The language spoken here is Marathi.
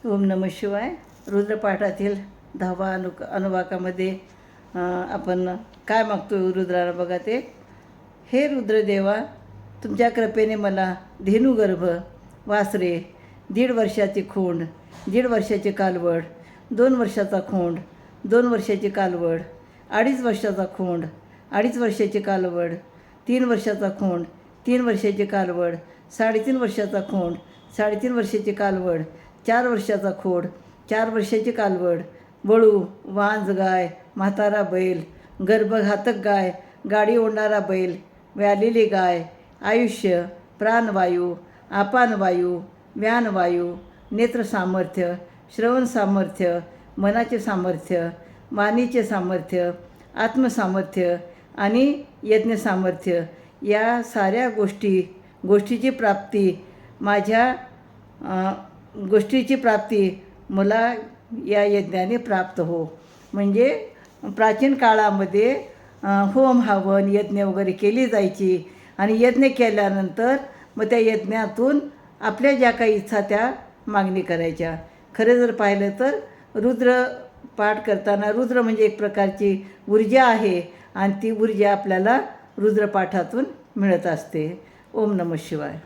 ओम नमः शिवाय. रुद्रपाठातील 10वा अनुवाकामध्ये आपण काय मागतो रुद्राला बघा ते. हे रुद्रदेवा, तुमच्या कृपेने मला धेनुगर्भ वासरे, 1.5 वर्षाची खोंड, 1.5 वर्षाची कालवड, 2 वर्षाचा खोंड, 2 वर्षाची कालवड, 2.5 वर्षाचा खोंड, 2.5 वर्षाची कालवड, 3 वर्षाचा खोंड, 3 वर्षाची कालवड, 3.5 वर्षाचा खोंड, 3.5 वर्षाची कालवड, 4 वर्षाचा खोड, 4 वर्षाची कालवड, वळू, वांज गाय, म्हातारा बैल, गर्भघातक गाय, गाडी ओढणारा बैल, व्यालेली गाय, आयुष्य, प्राणवायू, आपानवायू, व्यानवायू, नेत्र सामर्थ्य, श्रवण सामर्थ्य, मनाचे सामर्थ्य, वाणीचे सामर्थ्य, आत्मसामर्थ्य आणि यज्ञ सामर्थ्य, या साऱ्या गोष्टीची प्राप्ती गोष्टीची प्राप्ती मला या यज्ञाने प्राप्त हो. म्हणजे प्राचीन काळामध्ये होम हवन यज्ञ वगैरे केली जायची आणि यज्ञ केल्यानंतर मग त्या यज्ञातून आपल्या ज्या काही इच्छा त्या मागणी करायच्या. खरं जर पाहिलं तर रुद्र पाठ करताना रुद्र म्हणजे एक प्रकारची ऊर्जा आहे आणि ती ऊर्जा आपल्याला रुद्रपाठातून मिळत असते. ओम नमः शिवाय.